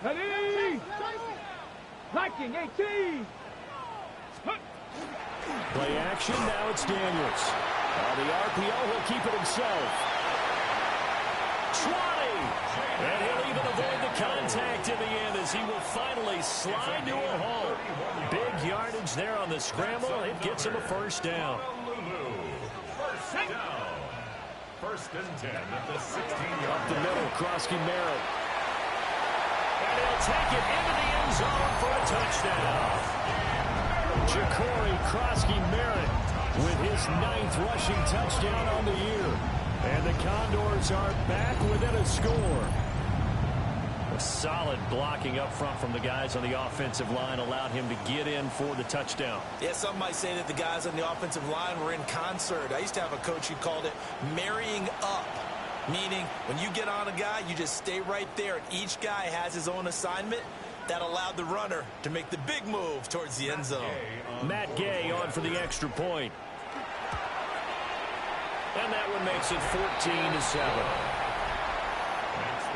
Ready? Liking 18. Play action, now it's Daniels. On the RPO, he'll keep it himself. 20! And he'll even avoid the contact in the end as he will finally slide to a halt. Big yardage there on the scramble. It gets him a first down. First down. First and 10 at the 16-yard. Up the middle, Krosky Merritt. And he'll take it into the end zone for a touchdown. Ja'Cory Krosky Merritt with his 9th rushing touchdown on the year. And the Condors are back within a score. A solid blocking up front from the guys on the offensive line allowed him to get in for the touchdown. Yeah, some might say that the guys on the offensive line were in concert. I used to have a coach who called it marrying up, meaning when you get on a guy, you just stay right there, and each guy has his own assignment. That allowed the runner to make the big move towards the end zone. Matt Gay on for the extra point. And that one makes it 14-7.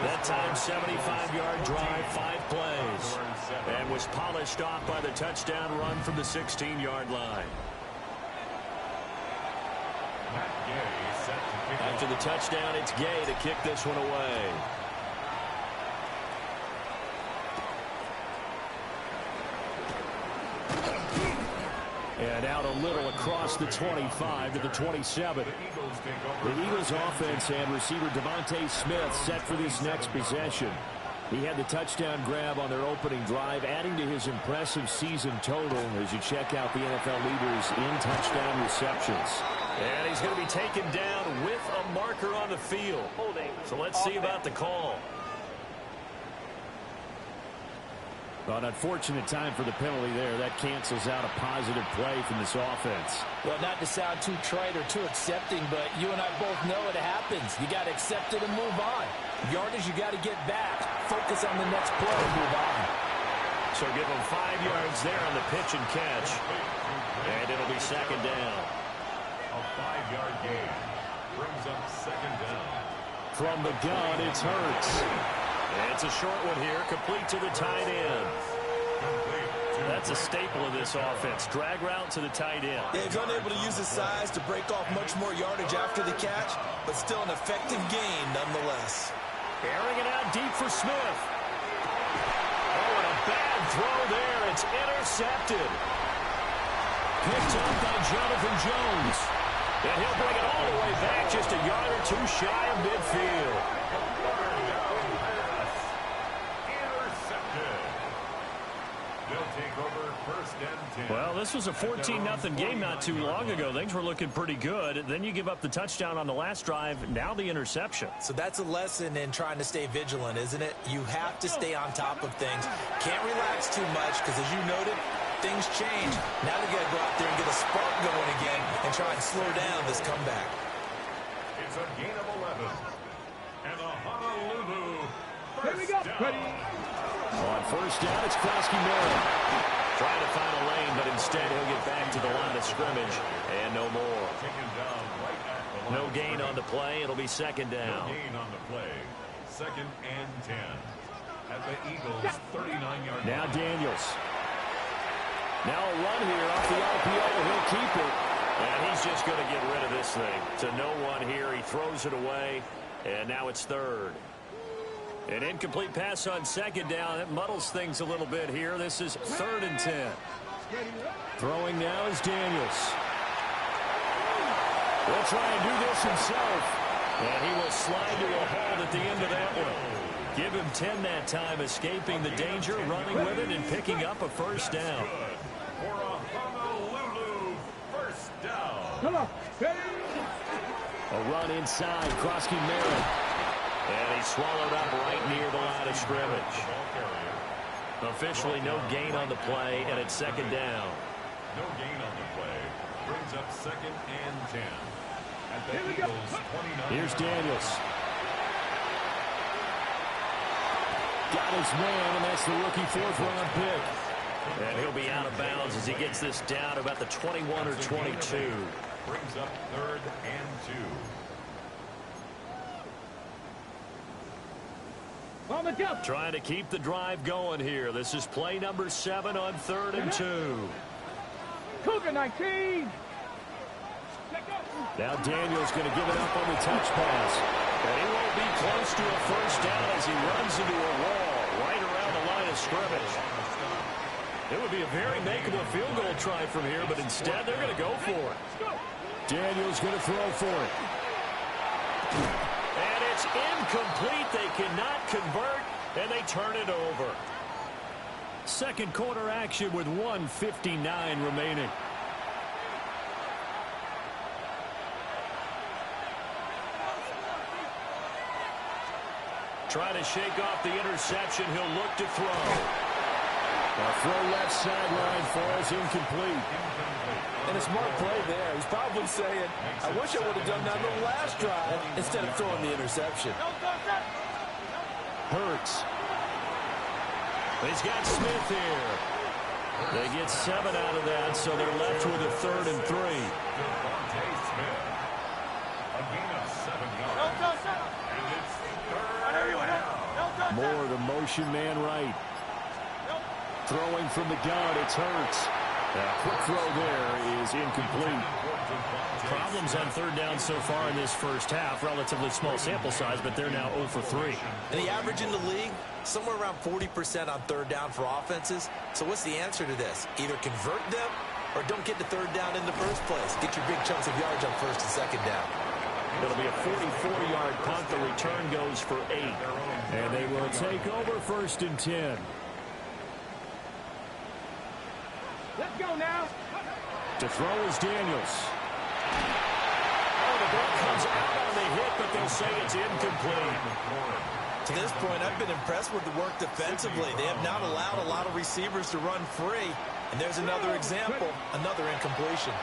That time, 75-yard drive, 5 plays. And was polished off by the touchdown run from the 16-yard line. After the touchdown, it's Gay to kick this one away. And out a little across the 25 to the 27. The Eagles offense and receiver Devontae Smith set for this next possession. He had the touchdown grab on their opening drive, adding to his impressive season total as you check out the NFL leaders in touchdown receptions. And he's going to be taken down with a marker on the field. So let's see about the call. An unfortunate time for the penalty there. That cancels out a positive play from this offense. Well, not to sound too trite or too accepting, but you and I both know it happens. You got to accept it and move on. Yardage, you got to get back. Focus on the next play and move on. So give them 5 yards there on the pitch and catch. And it'll be second down. A 5-yard gain brings up second down. From the gun, it's Hurts. It's a short one here, complete to the tight end. That's a staple of this offense. Drag route to the tight end. Yeah, he's unable to use his size to break off much more yardage after the catch, but still an effective gain nonetheless. Airing it out deep for Smith. Oh, and a bad throw there. It's intercepted. Picked up by Jonathan Jones. And he'll bring it all the way back, just a yard or two shy of midfield. Well, this was a 14-0 game not too long ago. Things were looking pretty good. Then you give up the touchdown on the last drive. Now the interception. So that's a lesson in trying to stay vigilant, isn't it? You have to stay on top of things. Can't relax too much because, as you noted, things change. Now they got to go out there and get a spark going again and try and slow down this comeback. It's a gain of 11. And a Honolulu Here we go. Ready? On first down, it's Krosky Merritt. Trying to find a lane, but instead he'll get back to the line of scrimmage. And no more. No gain on the play. It'll be second down. No gain on the play. Second and 10. At the Eagles' 39-yard line. Now Daniels. Now a run here off the RPO. He'll keep it. And he's just going to get rid of this thing. To no one here. He throws it away. And now it's third. An incomplete pass on second down. It muddles things a little bit here. This is 3rd and 10. Throwing now is Daniels. He'll try and do this himself. And he will slide to a halt at the end of that one. Give him 10 that time, escaping the danger, running with it, and picking up a first down. For a Honolulu first down. Come on. Ready? A run inside. Krosky Merritt. And he swallowed up right near the line of scrimmage. Officially no gain on the play, and it's second down. No gain on the play. Brings up second and 10. At the Eagles' 29. Here's Daniels. Got his man, and that's the rookie 4th-round pick. And he'll be out of bounds as he gets this down about the 21 or 22. Brings up 3rd and 2. Let's go. Trying to keep the drive going here. This is play number 7 on 3rd and 2. Cougar 19. Now Daniels going to give it up on the touch pass. And he won't be close to a first down as he runs into a wall right around the line of scrimmage. It would be a very makeable field goal try from here, but instead they're going to go for it. Daniels going to throw for it. And it's incomplete. They cannot convert, and they turn it over. Second quarter action with 1:59 remaining. Trying to shake off the interception. He'll look to throw. A throw left sideline falls incomplete. And a smart play there. He's probably saying, I wish I would have done that on the last drive instead of throwing the interception. Hurts. He's got Smith here. They get 7 out of that, so they're left with a 3rd and 3. More the motion man right. Throwing from the gun, it's Hurts. A quick throw there is incomplete. Problems on 3rd down so far in this first half. Relatively small sample size, but they're now 0 for 3. And the average in the league, somewhere around 40% on 3rd down for offenses. So what's the answer to this? Either convert them or don't get to 3rd down in the first place. Get your big chunks of yards on 1st and 2nd down. It'll be a 44-yard punt. The return goes for 8. And they will take over 1st and 10. Let's go now. To throw is Daniels. Oh, the ball comes out on the hit, but they'll say it's incomplete. To this point, I've been impressed with the work defensively. They have not allowed a lot of receivers to run free. And there's another example, another incompletion.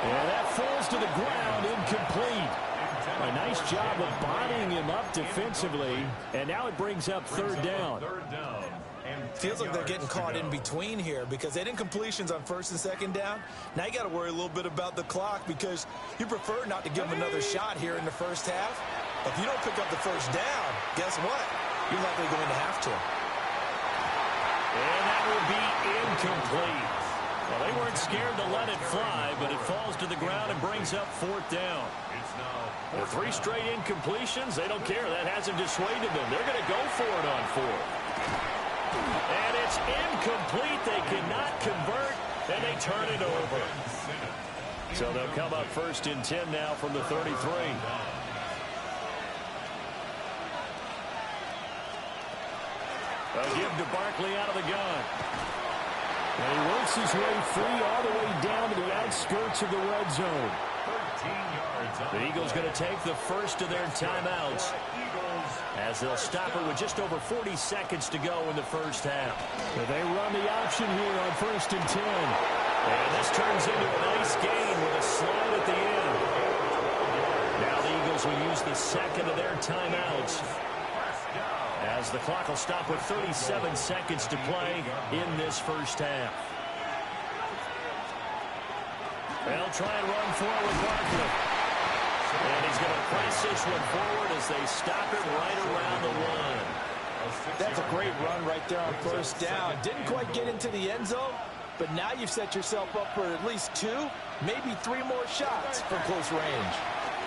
And that falls to the ground, incomplete. A nice job of bodying him up defensively. And now it brings up 3rd down. Feels like they're getting caught in between here because they had incompletions on 1st and 2nd down. Now you got to worry a little bit about the clock because you prefer not to give them another shot here in the first half. But if you don't pick up the 1st down, guess what? You're likely going to have to. And that will be incomplete. Well, they weren't scared to let it fly, but it falls to the ground and brings up 4th down. With 3 straight incompletions, they don't care. That hasn't dissuaded them. They're going to go for it on 4th. And it's incomplete. They cannot convert, and they turn it over. So they'll come up 1st and 10 now from the 33. A give to Barkley out of the gun. And he works his way free all the way down to the outskirts of the red zone. The Eagles going to take the first of their timeouts as they'll stop it with just over 40 seconds to go in the first half. So they run the option here on 1st and 10. And this turns into a nice gain with a slide at the end. Now the Eagles will use the second of their timeouts as the clock will stop with 37 seconds to play in this first half. They'll try and run forward with Barkley. And he's going to press this one forward as they stop it right around the 1. That's a great run right there on 1st down. Didn't quite get into the end zone, but now you've set yourself up for at least 2, maybe 3 more shots from close range.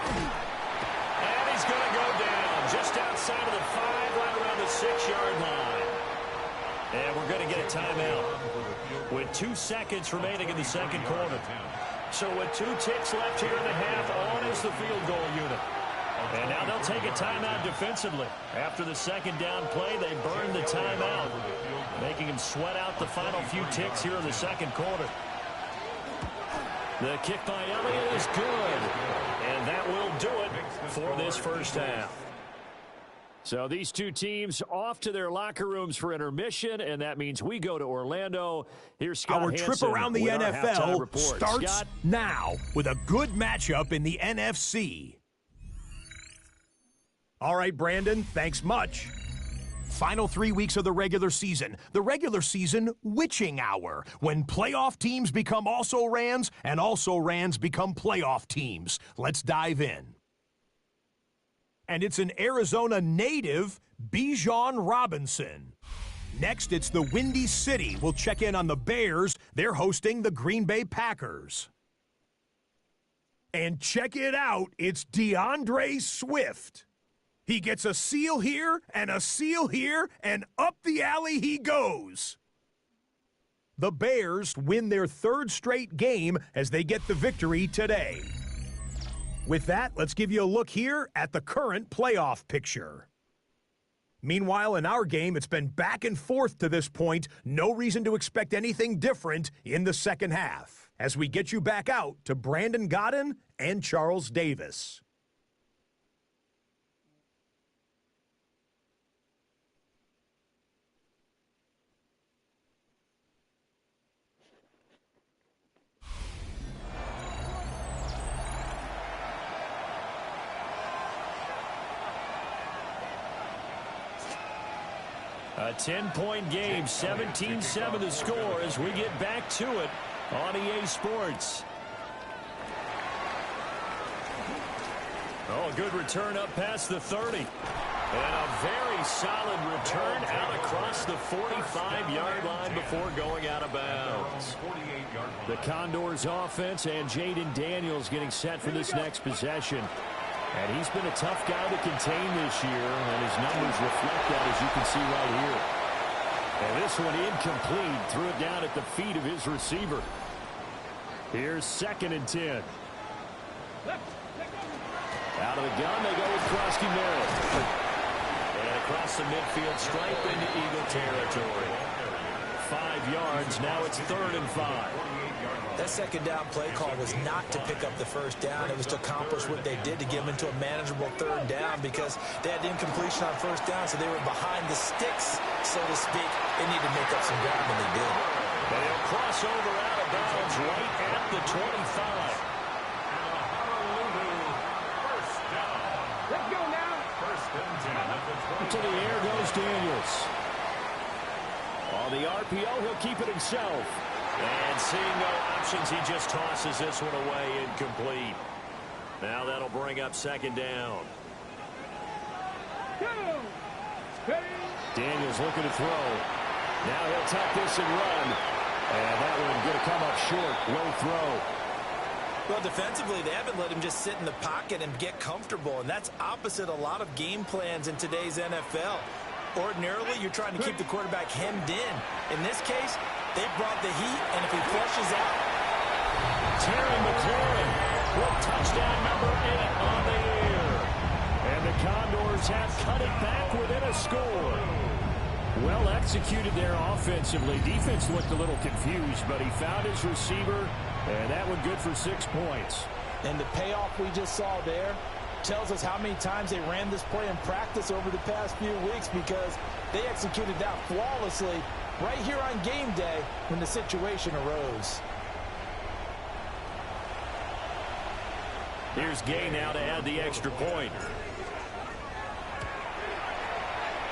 And he's going to go down just outside of the 5, right around the 6-yard line. And we're going to get a timeout with 2 seconds remaining in the second quarter. So with 2 ticks left here in the half, on is the field goal unit. And now they'll take a timeout defensively. After the second down play, they burn the timeout, making him sweat out the final few ticks here in the second quarter. The kick by Elliott is good. And that will do it for this first half. So these 2 teams off to their locker rooms for intermission, and that means we go to Orlando. Here's Scott Our Hansen trip around the with our halftime NFL report. starts Scott? now with a good matchup in the NFC. All right, Brandon, thanks much. Final 3 weeks of the regular season witching hour, when playoff teams become also-rans and also-rans become playoff teams. Let's dive in. and it's an Arizona native, Bijan Robinson. Next, it's the Windy City. We'll check in on the Bears. They're hosting the Green Bay Packers. And check it out, it's DeAndre Swift. He gets a seal here, and up the alley he goes. The Bears win their third straight game as they get the victory today. With that, let's give you a look here at the current playoff picture. Meanwhile, in our game, it's been back and forth to this point. No reason to expect anything different in the second half, as we get you back out to Brandon Godden and Charles Davis. A 10-point game, 17-7 the score as we get back to it on EA Sports. Oh, a good return up past the 30. And a very solid return out across the 45-yard line before going out of bounds. The Condors offense and Jaden Daniels getting set for this next possession. And he's been a tough guy to contain this year, and his numbers reflect that, as you can see right here. And this one incomplete, threw it down at the feet of his receiver. Here's 2nd and 10. Out of the gun, they go with Krosky Merritt. And across the midfield stripe into Eagle territory. 5 yards, now it's 3rd and 5. That second down play call was not to pick up the first down. It was to accomplish what they did, to get them into a manageable 3rd down, because they had incompletion on 1st down, so they were behind the sticks, so to speak. They needed to make up some ground, and they did. And they'll cross over out of bounds right at the 25. Let's go now. 1st and 10 at the 20. To the air goes Daniels. On the RPO, he'll keep it himself. And seeing no options, he just tosses this one away, incomplete. Now that'll bring up 2nd down. Daniels looking to throw. Now he'll tuck this and run. And that one going to come up short. Low throw. Well, defensively, they haven't let him just sit in the pocket and get comfortable, and that's opposite a lot of game plans in today's NFL. Ordinarily, you're trying to keep the quarterback hemmed in. In this case, they brought the heat, and if he flushes out. Terry McLaurin with touchdown number 8 on the year. And the Condors have cut it back within a score. Well executed there offensively. Defense looked a little confused, but he found his receiver, and that one good for 6 points. And the payoff we just saw there tells us how many times they ran this play in practice over the past few weeks, because they executed that flawlessly right here on game day when the situation arose. Here's Gay now to add the extra point.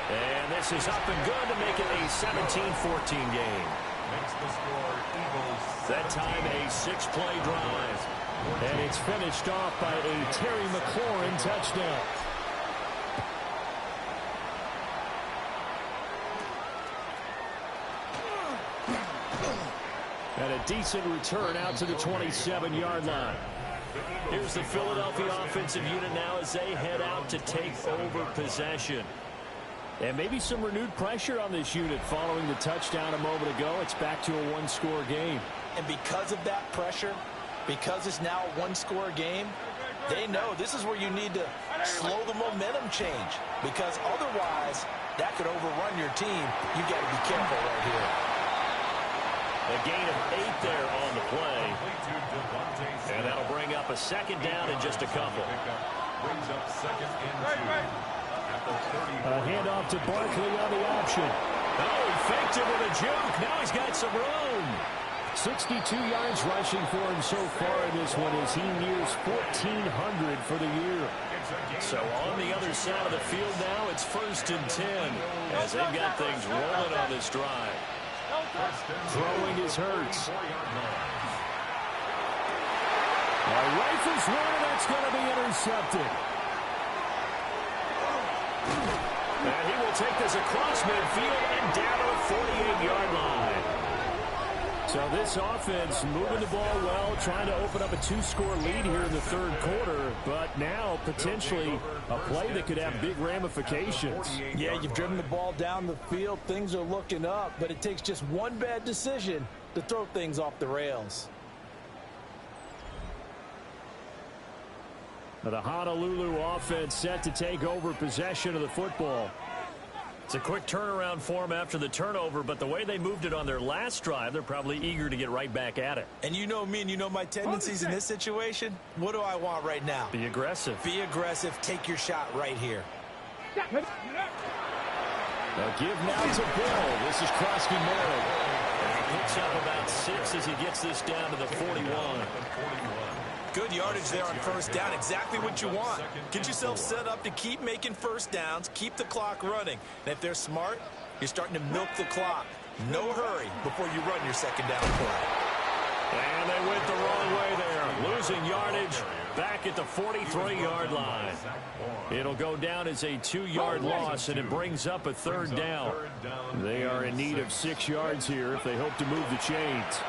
And this is up and good to make it a 17-14 game. Makes the score Eagles. That time a 6-play drive. And it's finished off by a Terry McLaurin touchdown. And a decent return out to the 27-yard line. Here's the Philadelphia offensive unit now as they head out to take over possession. And maybe some renewed pressure on this unit following the touchdown a moment ago. It's back to a 1-score game. And because of that pressure, because it's now a 1-score game, they know this is where you need to slow the momentum change, because otherwise that could overrun your team. You got to be careful right here. A gain of 8 there on the play. And that'll bring up a 2nd down in just a couple. Brings up 2nd and 2. A handoff to Barkley on the option. Oh, he faked it with a juke. Now he's got some room. 62 yards rushing for him so far in this one as he nears 1,400 for the year. So on the other side of the field now, it's 1st and 10 as they've got things rolling on this drive. Throwing is Hurts. Rifles one, and that's going to be intercepted. And he will take this across midfield and down to the 48-yard line. So this offense moving the ball well, trying to open up a 2-score lead here in the third quarter, but now potentially a play that could have big ramifications. Yeah, you've driven the ball down the field. Things are looking up, but it takes just one bad decision to throw things off the rails. The Honolulu offense set to take over possession of the football. It's a quick turnaround for them after the turnover, but the way they moved it on their last drive, they're probably eager to get right back at it. And you know me and you know my tendencies in this situation. What do I want right now? Be aggressive. Be aggressive. Take your shot right here. They'll give now to Bill. This is Krosky Moore. And he picks up about 6 as he gets this down to the 41. Good yardage there on first down. Exactly what you want. Get yourself set up to keep making first downs. Keep the clock running. And if they're smart, you're starting to milk the clock. No hurry before you run your second down play. And they went the wrong way there. Losing yardage back at the 43-yard line. It'll go down as a 2-yard loss, and it brings up a third down. They are in need of 6 yards here if they hope to move the chains.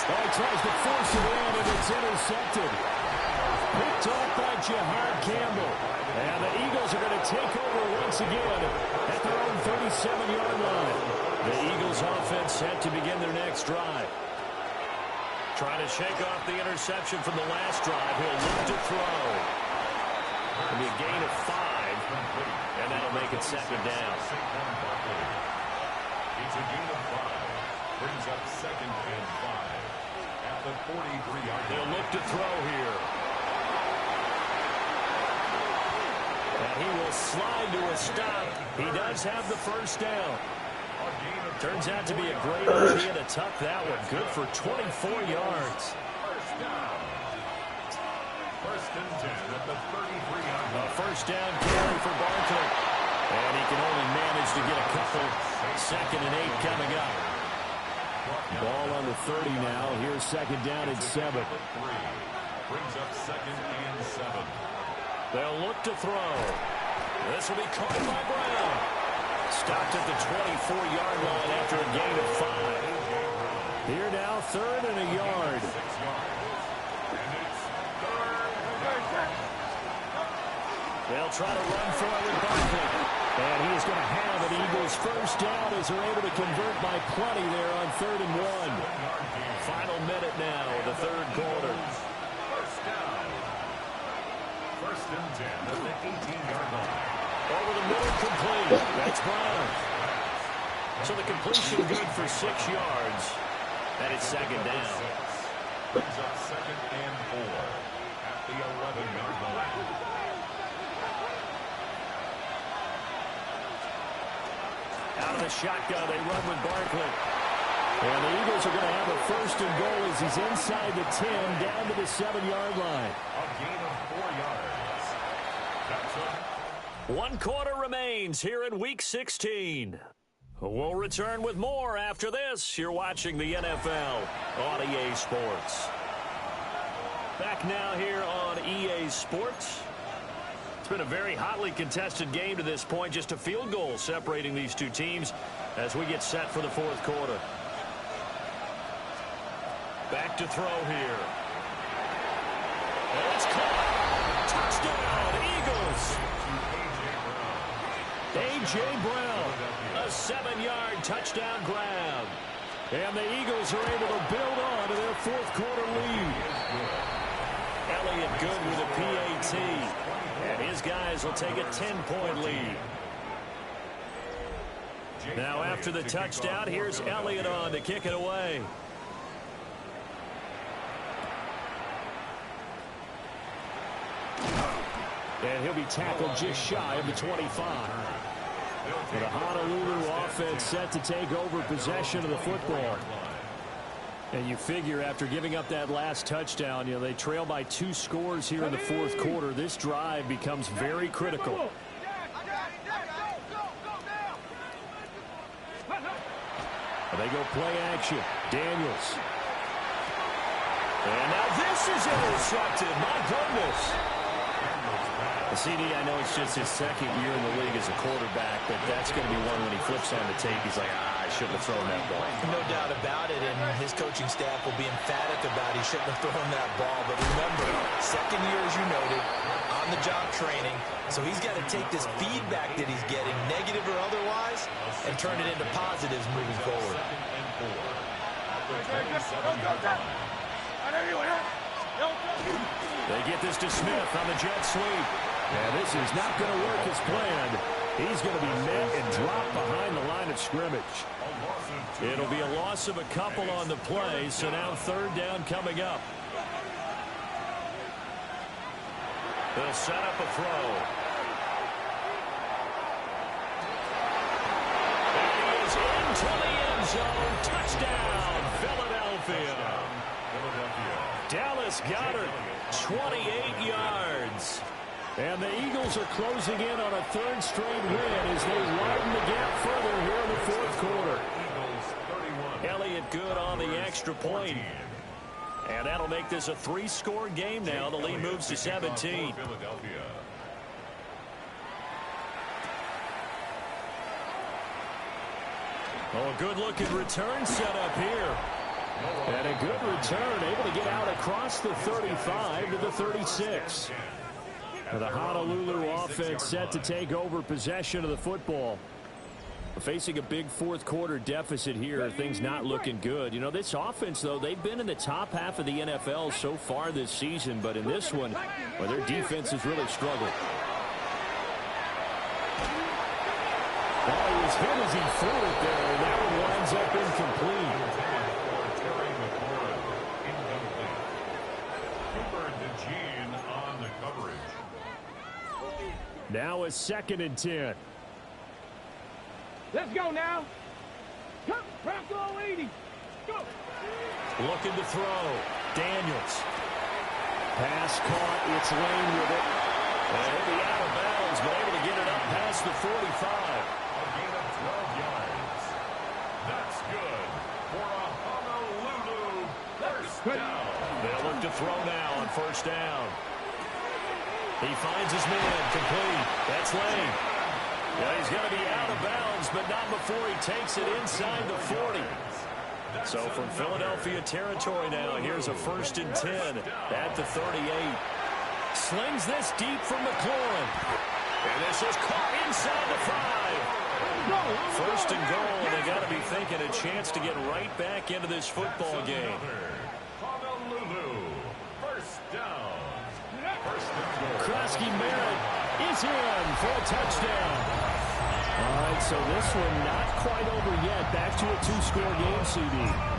He tries to force it in, and it's intercepted. Picked off by Jihad Campbell. And the Eagles are going to take over once again at their own 37-yard line. The Eagles offense set to begin their next drive. Trying to shake off the interception from the last drive. He'll look to throw. It'll be a gain of 5, and that'll make it second down. It's a gain of 5. Brings up second and 5. The 43-yard line. They'll look to throw here. And he will slide to a stop. He does have the first down. Turns out to be a great idea to tuck that one. Good for 24 yards. First down. First and 10 at the 33-yard line. A first down carry for Barkley. And he can only manage to get a couple. Second and 8 coming up. Ball on the 30 now. Here's second down and 7. Brings up second and 7. They'll look to throw. This will be caught by Brown. Stopped at the 24-yard line after a gain of 5. Here now, third and a yard. 6 yards. And it's third. They'll try to run for it with Barkley. And he is going to have an Eagles first down as they're able to convert by plenty there on 3rd and 1. Final minute now of the third quarter. First down. First and 10 at the 18-yard line. Over the middle, complete. That's Brown. So the completion good for 6 yards. And it's second down. Brings up second and 4 at the 11-yard line. Out of the shotgun, they run with Barkley. And the Eagles are going to have a first and goal as he's inside the 10, down to the 7-yard line. A gain of 4 yards. That's it. 1 quarter remains here in Week 16. We'll return with more after this. You're watching the NFL on EA Sports. Back now here on EA Sports. It's been a very hotly contested game to this point. Just a field goal separating these two teams as we get set for the fourth quarter. Back to throw here. And it's caught. Touchdown, Eagles. A.J. Brown, a 7-yard touchdown grab. And the Eagles are able to build on to their fourth quarter lead. Elliott good with a PAT. And his guys will take a 10-point lead. Now after the touchdown, here's Elliott on to kick it away. And he'll be tackled just shy of the 25. The Honolulu offense set to take over possession of the football. And you figure after giving up that last touchdown, you know, they trail by 2 scores here in the fourth quarter. This drive becomes very critical. They go play action. Daniels. And now this is intercepted. My goodness. CD, I know it's just his second year in the league as a quarterback, but that's going to be one when he flips on the tape. He's like, I shouldn't have thrown that ball. No doubt about it, and his coaching staff will be emphatic about he shouldn't have thrown that ball. But remember, second year, as you noted, on-the-job training, so he's got to take this feedback that he's getting, negative or otherwise, and turn it into positives moving forward. They get this to Smith on the jet sweep. And this is not going to work as planned. He's going to be met and dropped behind the line of scrimmage. It'll be a loss of a couple on the play, so now third down coming up. They'll set up a throw. And he is into the end zone. Touchdown, Philadelphia. Dallas Goedert, 28 yards. And the Eagles are closing in on a third straight win as they widen the gap further here in the fourth quarter. Elliott good on the extra point. And that'll make this a three-score game now. The lead moves to 17. Oh, good-looking return set up here. And a good return, able to get out across the 35 to the 36. The Honolulu offense set to take over possession of the football. Facing a big fourth quarter deficit here, things not looking good. You know, this offense, though, they've been in the top half of the NFL so far this season, but in this one, well, their defense has really struggled. Oh, he was hit as he threw it there, and that one winds up incomplete. Now a 2nd and 10. Let's go now. Come, Bronco 80. Go. Looking to throw. Daniels. Pass caught. It's Lane with it. And he'll be out of bounds, but able to get it up past the 45. A gain of 12 yards. That's good for a Honolulu first down. They'll look to throw now on first down. He finds his man, complete. That's Lane. Yeah, he's going to be out of bounds, but not before he takes it inside the 40. So from Philadelphia territory now, here's a 1st and 10 at the 38. Slings this deep from McLaurin. And this is caught inside the 5. 1st and goal, and they got to be thinking a chance to get right back into this football game. Honolulu first down. Krosky Merritt is in for a touchdown. All right, so this one not quite over yet. Back to a 2-score game, CD.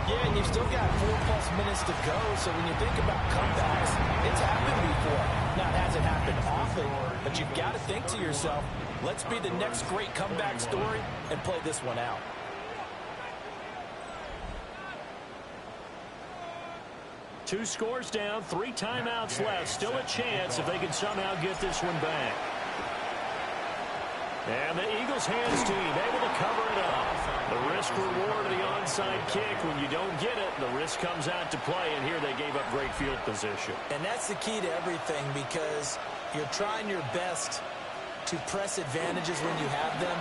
Yeah, and you've still got 4+ minutes to go, so when you think about comebacks, it's happened before. Now, it hasn't happened often, but you've got to think to yourself, let's be the next great comeback story and play this one out. Two scores down, 3 timeouts left. Still a chance if they can somehow get this one back. And the Eagles hands team able to cover it up. The risk reward of the onside kick. When you don't get it, the risk comes out to play. And here they gave up great field position. And that's the key to everything, because you're trying your best to press advantages when you have them,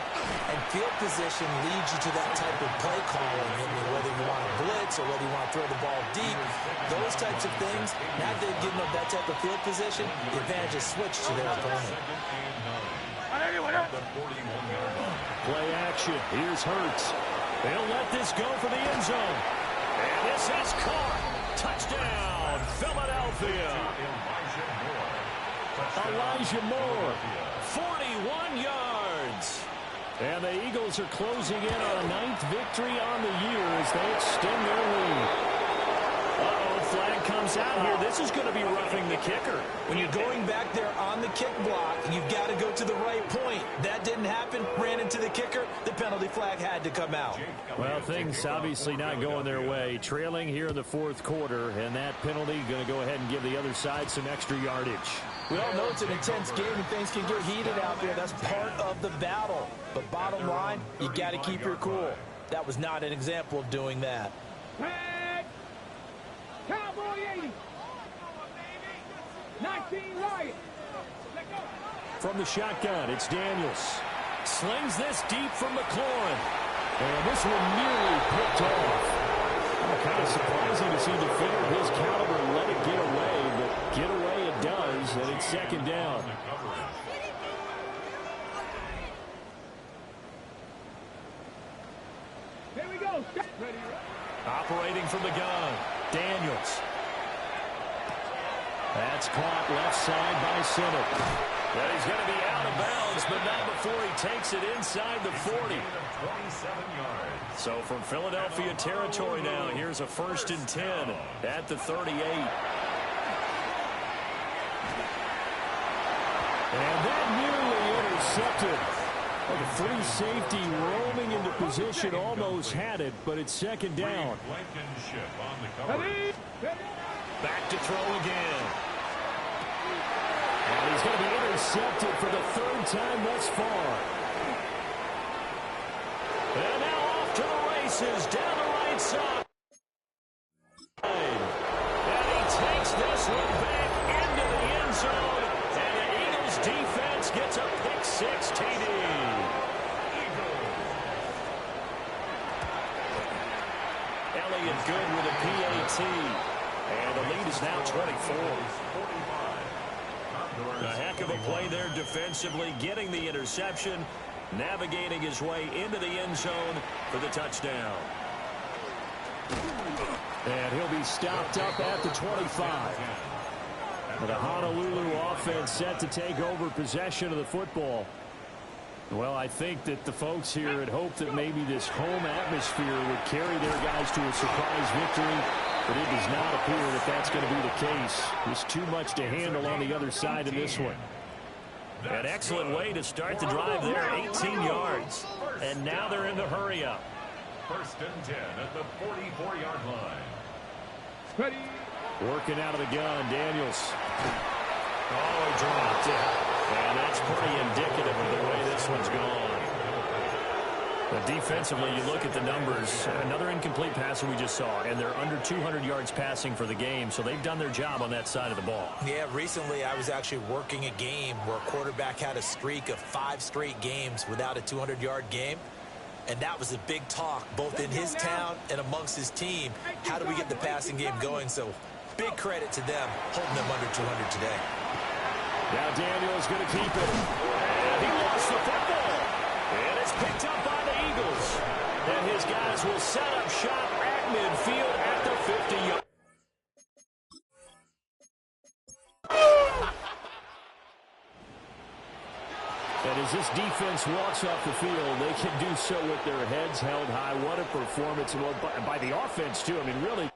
and field position leads you to that type of play calling. I mean, whether you want to blitz or whether you want to throw the ball deep, those types of things, now they've given up that type of field position, the advantage is switched to their opponent. Play action. Here's Hurts. They'll let this go for the end zone. And this is caught. Touchdown, Philadelphia. Elijah Moore. 41 yards. And the Eagles are closing in on a 9th victory on the year as they extend their lead. Uh-oh, flag comes out here. This is going to be roughing the kicker. When you're going back there on the kick block, you've got to go to the right point. That didn't happen. Ran into the kicker. The penalty flag had to come out. Well, things obviously not going their way. Trailing here in the fourth quarter, and that penalty going to go ahead and give the other side some extra yardage. We all know it's an intense game and things can get heated out there. That's part of the battle. But bottom line, you got to keep your cool. That was not an example of doing that. Cowboy 80. 19 Riot. Let go. from the shotgun. It's Daniels. Slings this deep from McLaurin. And this one nearly picked off. Kind of surprising to see a defender of his caliber let it get away, but get away it does, and it's second down. Here we go. Operating from the gun, Daniels. That's caught left side by Simmons. Well, he's going to be out of bounds, but not before he takes it inside the 40. 27 yards. So from Philadelphia territory now, here's a 1st and 10 at the 38. And that nearly intercepted. Like a free safety roaming into position, almost had it, but it's second down. Blankenship on the coverage. Back to throw again. And he's going to be intercepted for the 3rd time thus far. And now off to the races down the right side. And he takes this one back into the end zone. And the Eagles defense gets a pick-6 TD. Elliott good with a PAT. And the lead is now 24. A heck of a play there defensively, getting the interception, navigating his way into the end zone for the touchdown. And he'll be stopped up at the 25. The Honolulu offense set to take over possession of the football. Well, I think that the folks here had hoped that maybe this home atmosphere would carry their guys to a surprise victory, but it does not appear that that's going to be the case. There's too much to handle on the other side of this one. An excellent way to start the drive there, 18 yards. And now they're in the hurry-up. 1st and 10 at the 44-yard line. Ready. Working out of the gun, Daniels. Oh, he dropped it. And that's pretty indicative of the way this one's gone. But defensively, you look at the numbers. Another incomplete passer we just saw, and they're under 200 yards passing for the game, so they've done their job on that side of the ball. Yeah, recently I was actually working a game where a quarterback had a streak of 5 straight games without a 200-yard game. And that was a big talk, both in his town and amongst his team. How do we get the passing game going? So big credit to them, holding them under 200 today. Now Daniel's going to keep it. And he lost the football. And it's picked up by the Eagles. And his guys will set up shop at midfield at the 50-yard. And as this defense walks off the field, they can do so with their heads held high. What a performance by the offense, too. I mean, really.